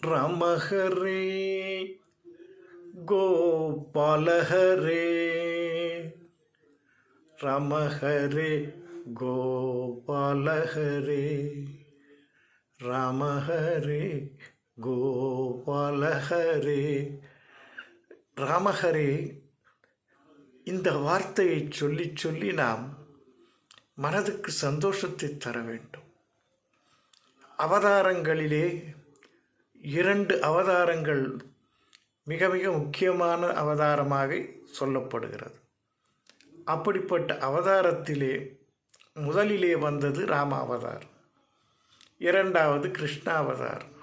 ரமஹரே கோபாலஹரே ரமஹரே கோபாலஹரே ராமஹரே கோபாலஹரே. ராமஹரே, இந்த வார்த்தையை சொல்லி சொல்லி நாம் மனதுக்கு சந்தோஷத்தை தர வேண்டும். அவதாரங்களிலே 2 அவதாரங்கள் மிக மிக முக்கியமான அவதாரமாக சொல்லப்படுகிறது. அப்படிப்பட்ட அவதாரத்திலே முதலிலே வந்தது ராம அவதாரம், 2வது கிருஷ்ண அவதாரம்.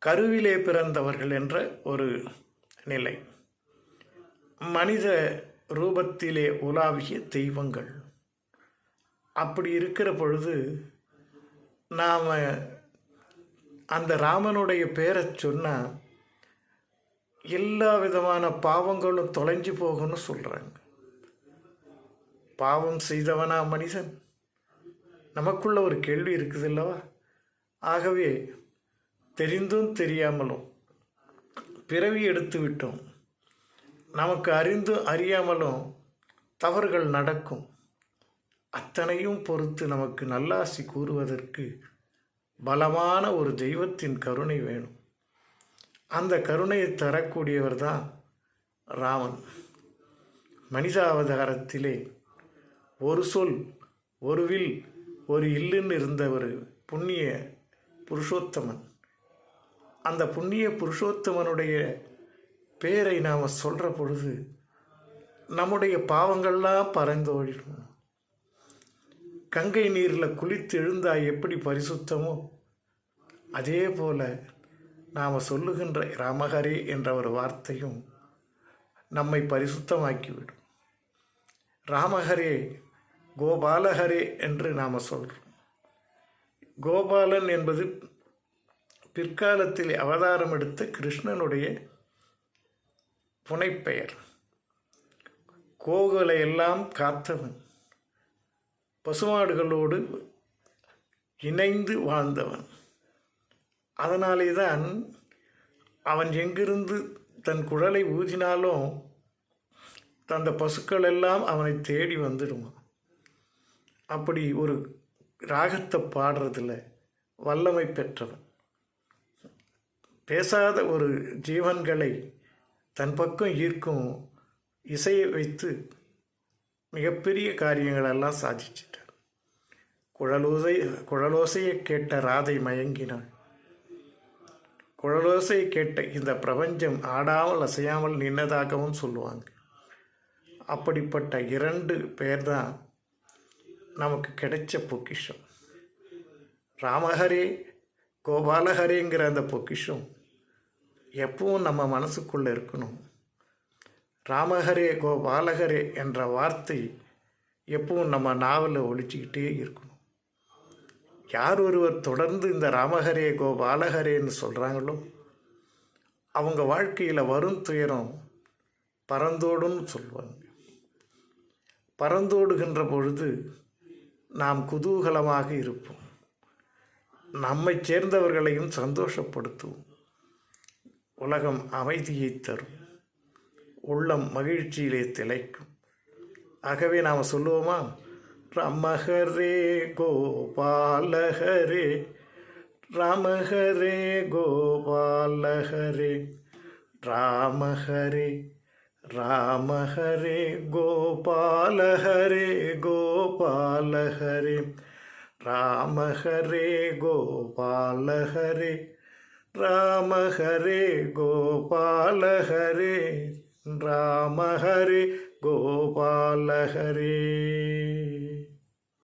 கருவிலே பிறந்தவர்கள் என்ற ஒரு நிலை, மனித ரூபத்திலே உலாவிய தெய்வங்கள். அப்படி இருக்கிற பொழுது நாம் அந்த ராமனுடைய பேரை சொன்னால் எல்லா விதமான பாவங்களும் தொலைஞ்சு போகும்னு சொல்கிறாங்க. பாவம் செய்தவனா மனிதன்? நமக்குள்ள ஒரு கேள்வி இருக்குது அல்லவா? ஆகவே தெரிந்தும் தெரியாமலும் பிறவி எடுத்து விட்டோம். நமக்கு அறிந்தும் அறியாமலும் தவறுகள் நடக்கும். அத்தனையும் பொறுத்து நமக்கு நல்லாசி கூறுவதற்கு பலமான ஒரு தெய்வத்தின் கருணை வேணும். அந்த கருணையை தரக்கூடியவர் தான் ராமன். மனித அவதாரத்திலே ஒரு சொல், ஒரு வில், ஒரு இல்லுன்னு இருந்த ஒரு புண்ணிய புருஷோத்தமன். அந்த புண்ணிய புருஷோத்தமனுடைய பேரை நாம் சொல்கிற பொழுது நம்முடைய பாவங்கள்லாம் பறந்தோடிடும். கங்கை நீரில் குளித்து எழுந்தால் எப்படி பரிசுத்தமோ அதே போல் நாம் சொல்லுகின்ற ராமஹரே என்ற ஒரு வார்த்தையும் நம்மை பரிசுத்தமாக்கிவிடும். ராமஹரே கோபாலஹரே என்று நாம் சொல்கிறோம். கோபாலன் என்பது பிற்காலத்தில் அவதாரம் எடுத்த கிருஷ்ணனுடைய புனைப்பெயர். கோகளை எல்லாம் காத்தவன், பசுமாடுகளோடு இணைந்து வாழ்ந்தவன். அதனாலே தான் அவன் எங்கிருந்து தன் குழலை ஊதினாலும் அந்த பசுக்கள் எல்லாம் அவனை தேடி வந்துடுவான். அப்படி ஒரு ராகத்தை பாடுறதில் வல்லமை பெற்றவன். பேசாத ஒரு ஜீவன்களை தன் பக்கம் ஈர்க்கும் இசையை வைத்து மிகப்பெரிய காரியங்களெல்லாம் சாதிச்சிட்டார். குழலோசையை கேட்ட ராதை மயங்கினாள். குழலோசையை கேட்ட இந்த பிரபஞ்சம் ஆடாமல் அசையாமல் நின்னதாகவும் சொல்லுவாங்க. அப்படிப்பட்ட 2 பேர் தான் நமக்கு கிடைச்ச பொக்கிஷம். ராமஹரே கோபாலஹரேங்கிற அந்த பொக்கிஷம் எப்பவும் நம்ம மனசுக்குள்ளே இருக்கணும். ராமஹரே கோபாலஹரே என்ற வார்த்தை எப்பவும் நம்ம நாவலில் ஒழிச்சிக்கிட்டே இருக்கணும். யார் ஒருவர் தொடர்ந்து இந்த ராமஹரே கோபாலஹரேன்னு சொல்கிறாங்களோ அவங்க வாழ்க்கையில் வரும் துயரம் பறந்தோடுன்னு சொல்லுவாங்க. பறந்தோடுகின்ற பொழுது நாம் குதூகலமாக இருப்போம். நம்மை சேர்ந்தவர்களையும் சந்தோஷப்படுத்துவோம். உலகம் அமைதியை தரும், உள்ளம் மகிழ்ச்சியிலே திளைக்கும். ஆகவே நாம் சொல்லுவோமா, ராமஹரே கோபாலஹரே ராமஹரே கோபாலஹரே ராமஹரே ராமஹரே கோபாலஹரே கோபாலஹரே ராமஹரே கோபாலஹரே ராமஹரே கோபாலஹரே ராமஹரே கோபாலஹரே.